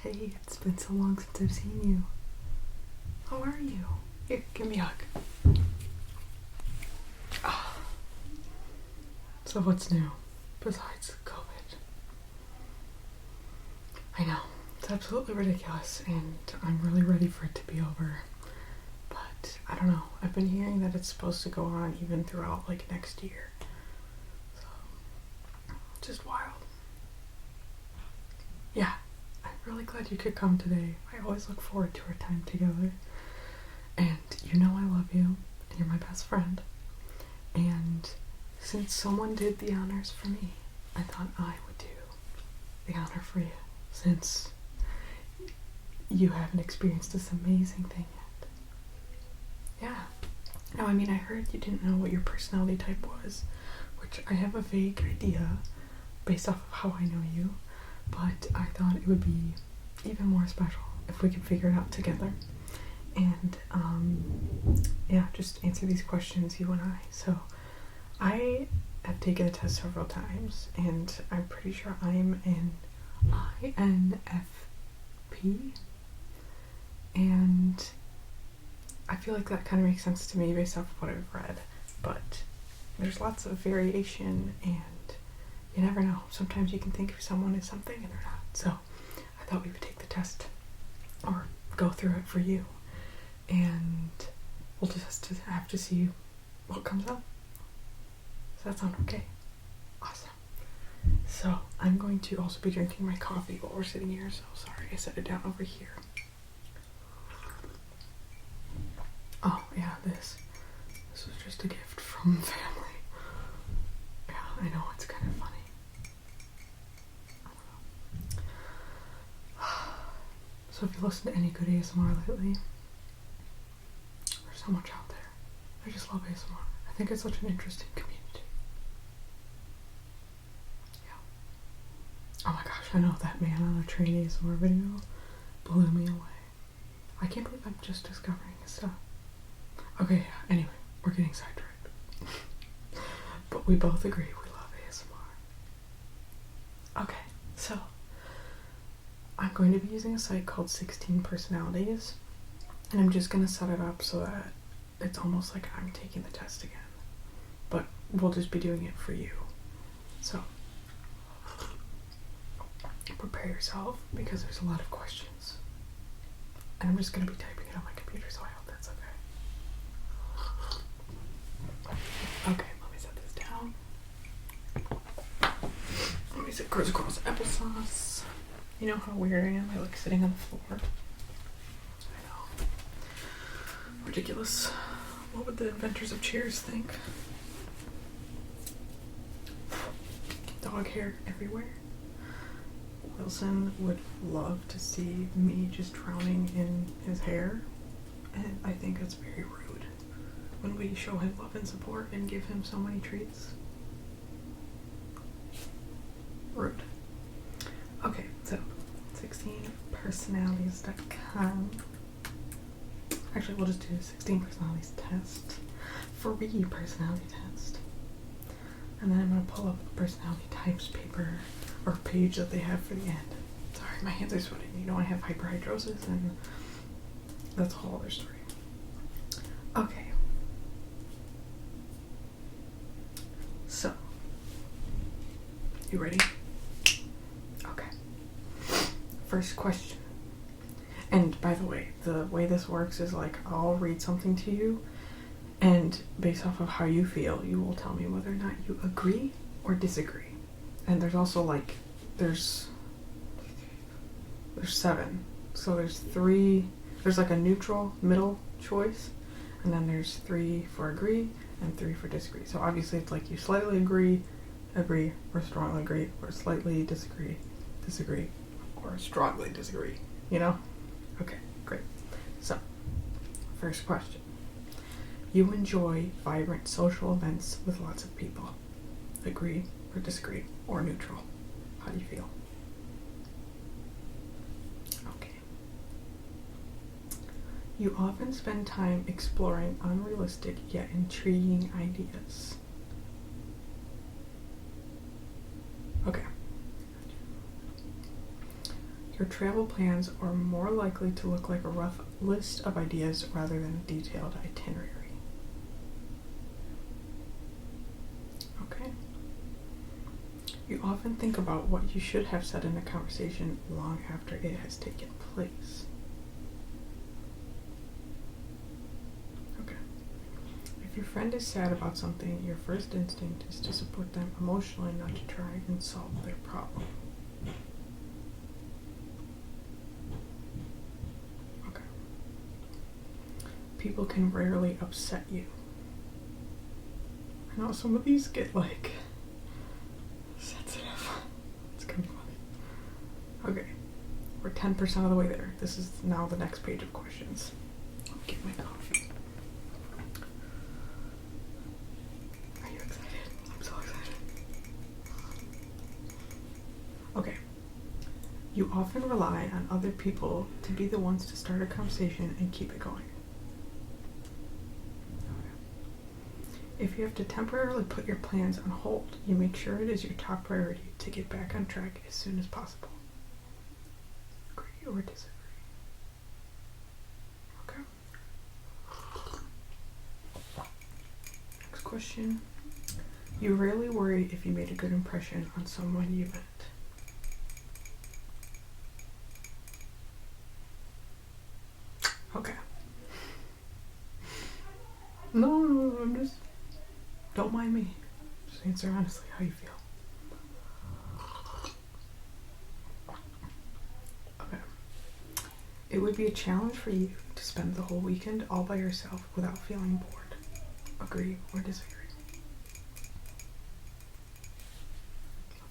Hey, it's been so long since I've seen you. How are you? Here, give me a hug. Oh. So what's new besides COVID? I know, it's absolutely ridiculous, and I'm really ready for it to be over. But I don't know, I've been hearing that it's supposed to go on even throughout like next year. So, just wild. Yeah, I'm really glad you could come today. I always look forward to our time together. And you know I love you, and you're my best friend. And since someone did the honors for me, I thought I would do the honor for you, since you haven't experienced this amazing thing yet. Yeah. Now, I mean, I heard you didn't know what your personality type was, which I have a vague idea based off of how I know you, but I thought it would be even more special if we could figure it out together. And, yeah, just answer these questions, you and I. So, I have taken the test several times, and I'm pretty sure I'm an INFP, and I feel like that kind of makes sense to me based off of what I've read, but there's lots of variation, and you never know. Sometimes you can think of someone as something and they're not. So I thought we would take the test, or go through it for you, and we'll just have to see what comes up. Does that sound okay? Awesome. So I'm going to also be drinking my coffee while we're sitting here, so sorry I set it down over here. Oh yeah, this was just a gift from family. Yeah, I know, it's kind of funny. So if you listen to any good ASMR lately, there's so much out there. I just love ASMR. I think it's such an interesting community. Yeah. Oh my gosh, I know that man on a train ASMR video blew me away. I can't believe I'm just discovering his stuff. Okay, yeah, anyway, we're getting sidetracked. But we both agree we love ASMR. Okay, so I'm going to be using a site called 16 Personalities, and I'm just going to set it up so that it's almost like I'm taking the test again, but we'll just be doing it for you. So prepare yourself, because there's a lot of questions, and I'm just going to be typing it on my computer, so I hope that's okay. Okay, let me set this down. Let me sit crisscross applesauce. You know how weird I am? I like sitting on the floor. I know. Ridiculous. What would the inventors of chairs think? Dog hair everywhere. Wilson would love to see me just drowning in his hair, and I think that's very rude when we show him love and support and give him so many treats. Rude. Okay, so 16personalities.com. Actually, we'll just do 16 personalities test. Free personality test. And then I'm going to pull up the personality types paper or page that they have for the end. Sorry, my hands are sweating. You know I have hyperhidrosis, and that's a whole other story. Okay. So, you ready? Okay. First question. And by the way this works is like I'll read something to you, and based off of how you feel, you will tell me whether or not you agree or disagree. And there's also like there's 7. So there's 3, there's like a neutral middle choice, and then there's 3 for agree and 3 for disagree. So obviously it's like you slightly agree, or strongly agree, or slightly disagree, or strongly disagree, you know? Okay, great. So, first question. You enjoy vibrant social events with lots of people. Agree or disagree, or neutral? How do you feel? Okay. You often spend time exploring unrealistic yet intriguing ideas. Okay. Your travel plans are more likely to look like a rough list of ideas rather than a detailed itinerary. Okay. You often think about what you should have said in a conversation long after it has taken place. Okay. If your friend is sad about something, your first instinct is to support them emotionally, not to try and solve their problem. Okay. People can rarely upset you. I know some of these get like sensitive. It's kind of funny. Okay, we're 10% of the way there. This is now the next page of questions. I'll get my coffee. Are you excited? I'm so excited. Okay. You often rely on other people to be the ones to start a conversation and keep it going. If you have to temporarily put your plans on hold, you make sure it is your top priority to get back on track as soon as possible. Agree or disagree? Okay. Next question. You rarely worry if you made a good impression on someone you met. Okay. No, I'm just... Don't mind me. Just answer honestly how you feel. Okay. It would be a challenge for you to spend the whole weekend all by yourself without feeling bored. Agree or disagree?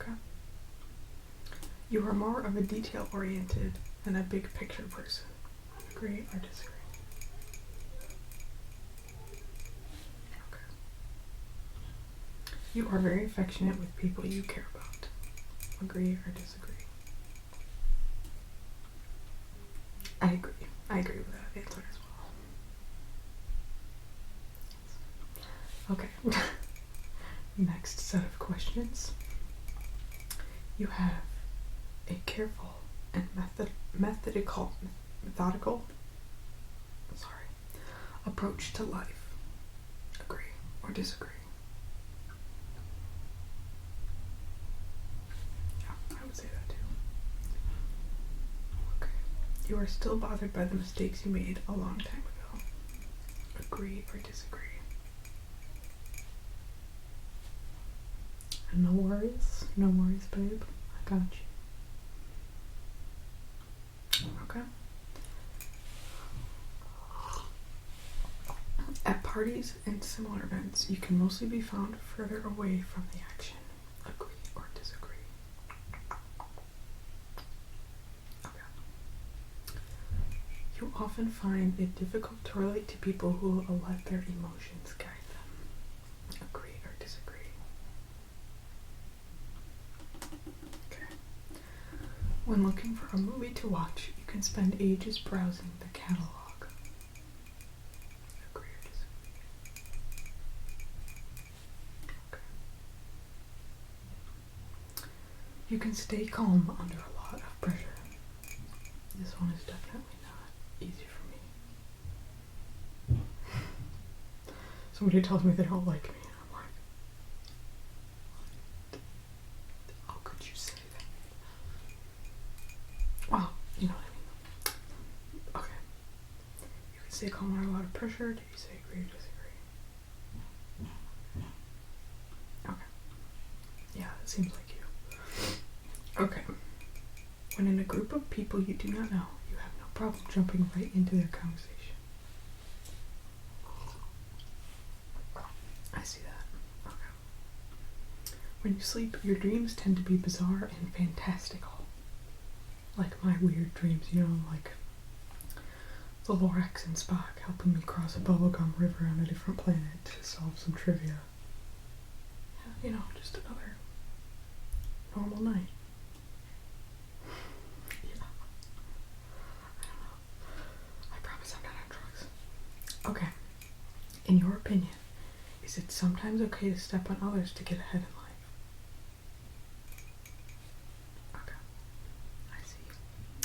Okay. You are more of a detail-oriented than a big picture person. Agree or disagree? You are very affectionate with people you care about. Agree or disagree? I agree. I agree with that answer as well. Okay. Next set of questions. You have a careful and methodical approach to life. Agree or disagree? Say that too. Okay. You are still bothered by the mistakes you made a long time ago. Agree or disagree? And no worries, babe. I got you. Okay. At parties and similar events, you can mostly be found further away from the action. Agree or disagree? You often find it difficult to relate to people who will let their emotions guide them. Agree or disagree? Okay. When looking for a movie to watch, you can spend ages browsing the catalog. Agree or disagree? Okay. You can stay calm under a lot of pressure. This one is definitely easy for me. Somebody tells me they don't like me, and I'm like, how could you say that? Well, you know what I mean. Okay. You can stay calm under a lot of pressure. Did you say agree or disagree? Okay. Yeah, it seems like you. Okay. When in a group of people you do not know, problem jumping right into their conversation. I see that. Okay. When you sleep, your dreams tend to be bizarre and fantastical. Like my weird dreams, like the Lorax and Spock helping me cross a bubblegum river on a different planet to solve some trivia. Yeah, just another normal night. Okay. In your opinion, is it sometimes okay to step on others to get ahead in life? Okay. I see.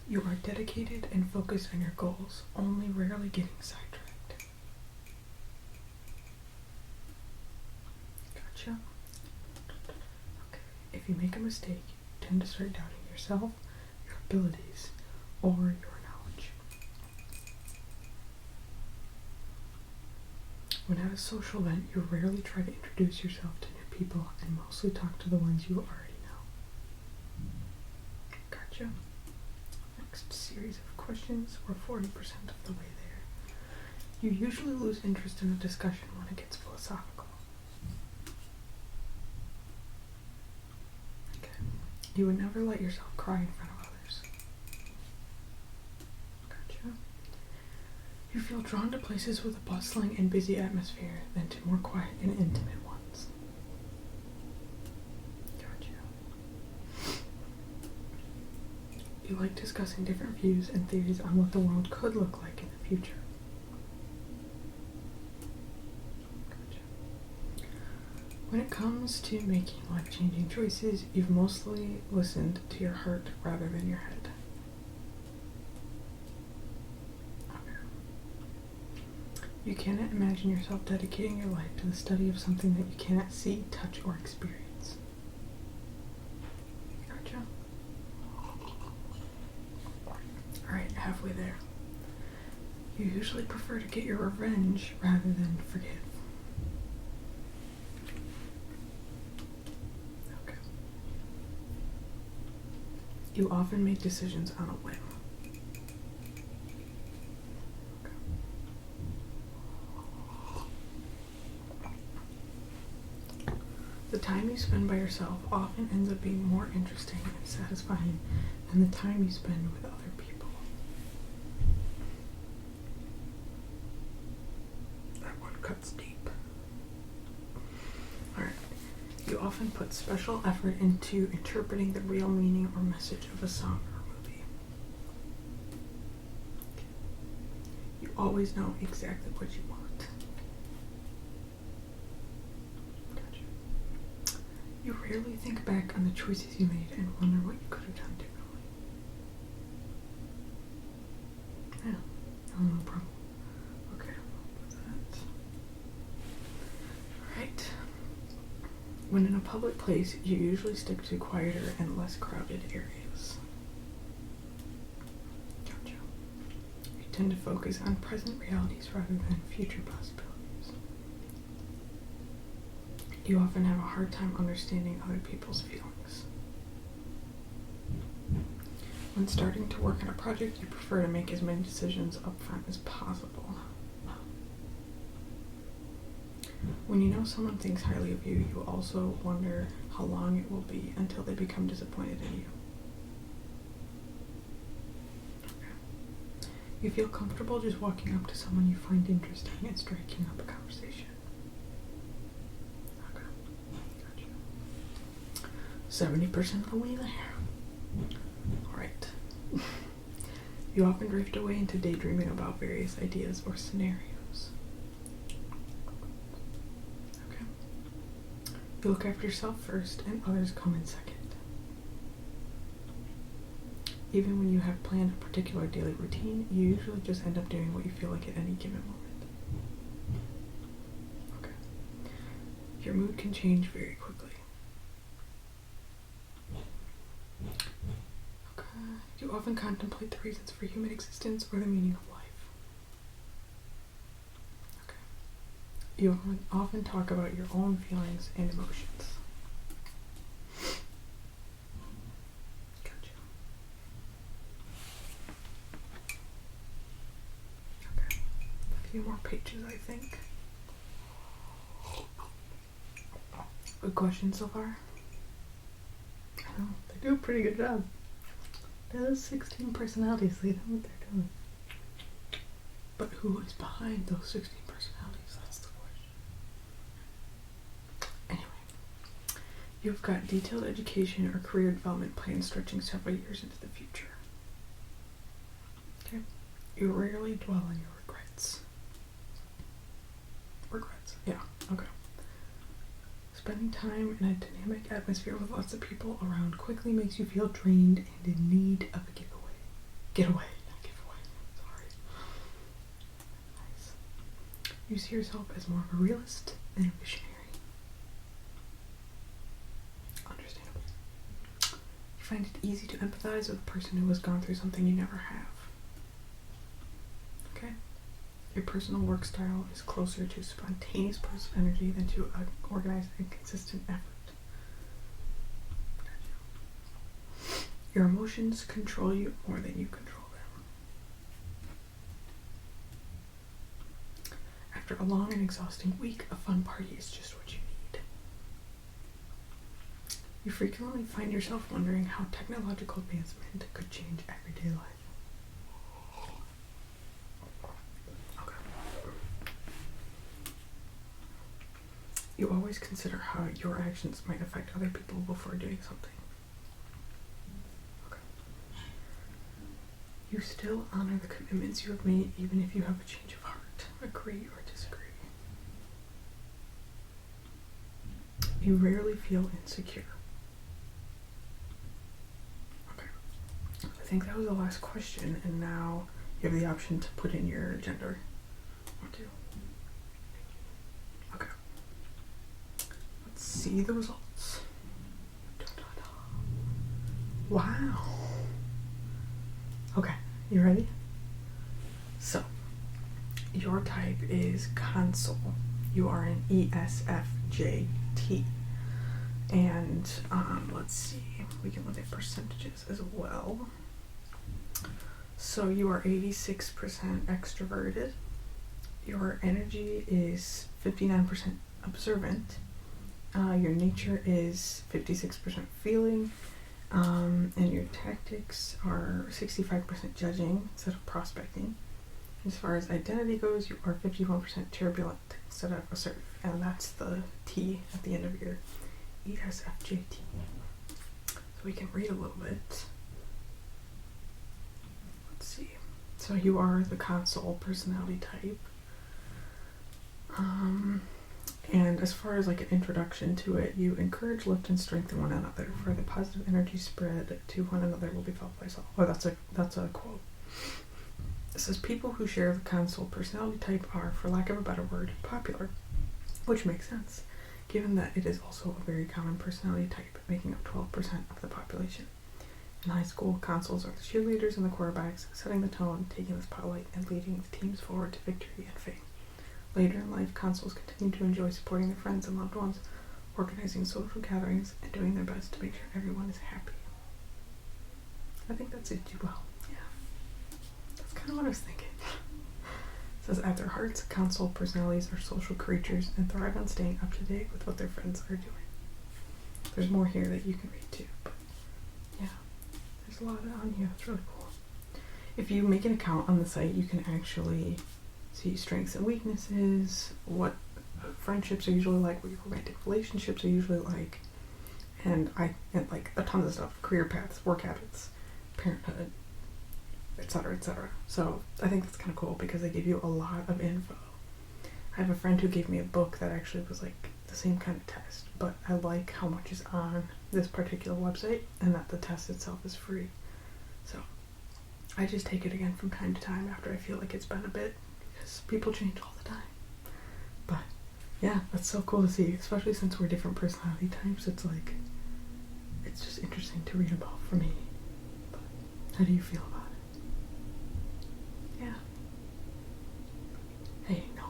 You are dedicated and focused on your goals, only rarely getting sidetracked. Gotcha. Okay. If you make a mistake, you tend to start doubting yourself, your abilities, or your knowledge. When at a social event, you rarely try to introduce yourself to new people and mostly talk to the ones you already know. Gotcha. Next series of questions. We're 40% of the way there. You usually lose interest in a discussion when it gets philosophical. Okay. You would never let yourself cry in front of others. Gotcha. You feel drawn to places with a bustling and busy atmosphere than to more quiet and intimate ones. Gotcha. You like discussing different views and theories on what the world could look like in the future. Gotcha. When it comes to making life-changing choices, you've mostly listened to your heart rather than your head. You cannot imagine yourself dedicating your life to the study of something that you cannot see, touch, or experience. Gotcha. Alright, halfway there. You usually prefer to get your revenge rather than forgive. Okay. You often make decisions on a whim. The time you spend by yourself often ends up being more interesting and satisfying than the time you spend with other people. That one cuts deep. Alright. You often put special effort into interpreting the real meaning or message of a song or movie. You always know exactly what you want. You rarely think back on the choices you made and wonder what you could have done differently. Yeah, no problem. Okay, I'll put that. Alright. When in a public place, you usually stick to quieter and less crowded areas. Gotcha. You tend to focus on present realities rather than future possibilities. You often have a hard time understanding other people's feelings. When starting to work on a project, you prefer to make as many decisions up front as possible. When you know someone thinks highly of you, you also wonder how long it will be until they become disappointed in you. Okay. You feel comfortable just walking up to someone you find interesting and striking up a conversation. 70% of the way there. Alright. You often drift away into daydreaming about various ideas or scenarios. Okay. You look after yourself first and others come in second. Even when you have planned a particular daily routine, you usually just end up doing what you feel like at any given moment. Okay. Your mood can change very quickly. You often contemplate the reasons for human existence or the meaning of life. Okay. You often talk about your own feelings and emotions. Gotcha. Okay. A few more pages, I think. Good question so far. I know, they do a pretty good job. Those 16 personalities, they know what they're doing. But who is behind those 16 personalities? That's the question. Anyway, you've got detailed education or career development plans stretching several years into the future. Okay. You rarely dwell on your regrets. Regrets, yeah, okay. Spending time in a dynamic atmosphere with lots of people around quickly makes you feel drained and in need of a getaway. Get away. Not give away. Sorry. Nice. You see yourself as more of a realist than a visionary. Understandable. You find it easy to empathize with a person who has gone through something you never have. Okay? Your personal work style is closer to spontaneous bursts of energy than to an organized and consistent effort. Your emotions control you more than you control them. After a long and exhausting week, a fun party is just what you need. You frequently find yourself wondering how technological advancement could change everyday life. You always consider how your actions might affect other people before doing something. Okay. You still honor the commitments you have made even if you have a change of heart, agree or disagree. You rarely feel insecure. Okay. I think that was the last question, and now you have the option to put in your gender. Or two. Okay. See the results. Wow. Okay, you ready? So, your type is console. You are an ESFJT. And let's see, we can look at percentages as well. So you are 86% extroverted. Your energy is 59% observant. Your nature is 56% feeling, and your tactics are 65% judging instead of prospecting. As far as identity goes, you are 51% turbulent instead of assertive, and that's the T at the end of your ESFJT. So we can read a little bit. Let's see. So you are the console personality type. And as far as like an introduction to it, you encourage, lift, and strengthen one another. For the positive energy spread to one another will be felt by all. Oh, that's a quote. It says people who share the console personality type are, for lack of a better word, popular, which makes sense, given that it is also a very common personality type, making up 12% of the population. In high school, consoles are the cheerleaders and the quarterbacks, setting the tone, taking the spotlight, and leading the teams forward to victory and fame. Later in life, consoles continue to enjoy supporting their friends and loved ones, organizing social gatherings, and doing their best to make sure everyone is happy. I think that's it too well. Yeah. That's kind of what I was thinking. It says, at their hearts, console personalities are social creatures and thrive on staying up to date with what their friends are doing. There's more here that you can read too, but yeah, there's a lot on here. It's really cool. If you make an account on the site, you can actually see strengths and weaknesses, what friendships are usually like, what your romantic relationships are usually like, and like a ton of stuff, career paths, work habits, parenthood, etc., etc. So I think that's kind of cool because they give you a lot of info. I have a friend who gave me a book that actually was like the same kind of test, but I like how much is on this particular website and that the test itself is free. So I just take it again from time to time after I feel like it's been a bit, because people change all the time. But yeah, that's so cool to see, especially since we're different personality types. It's like, it's just interesting to read about for me. But how do you feel about it? Yeah. Hey, no.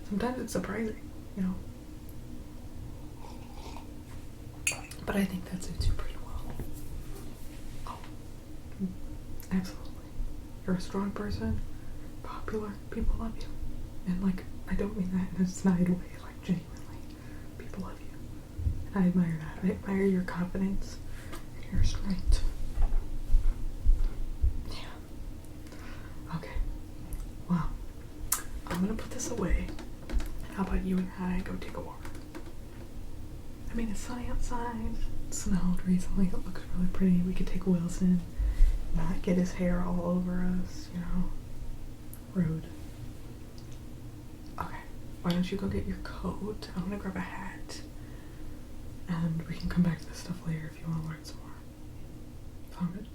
Sometimes it's surprising, you know. But I think that suits you pretty well. Oh, absolutely. You're a strong person, popular, people love you. And like, I don't mean that in a snide way, like genuinely. People love you. And I admire that. I admire your confidence and your strength. Yeah. Okay. Well, I'm gonna put this away. How about you and I go take a walk? I mean, it's sunny outside. It snowed recently. It looks really pretty. We could take Wilson, not get his hair all over us, you know. Rude. Okay, why don't you go get your coat? I'm gonna grab a hat. And we can come back to this stuff later if you want to learn some more. Sound good?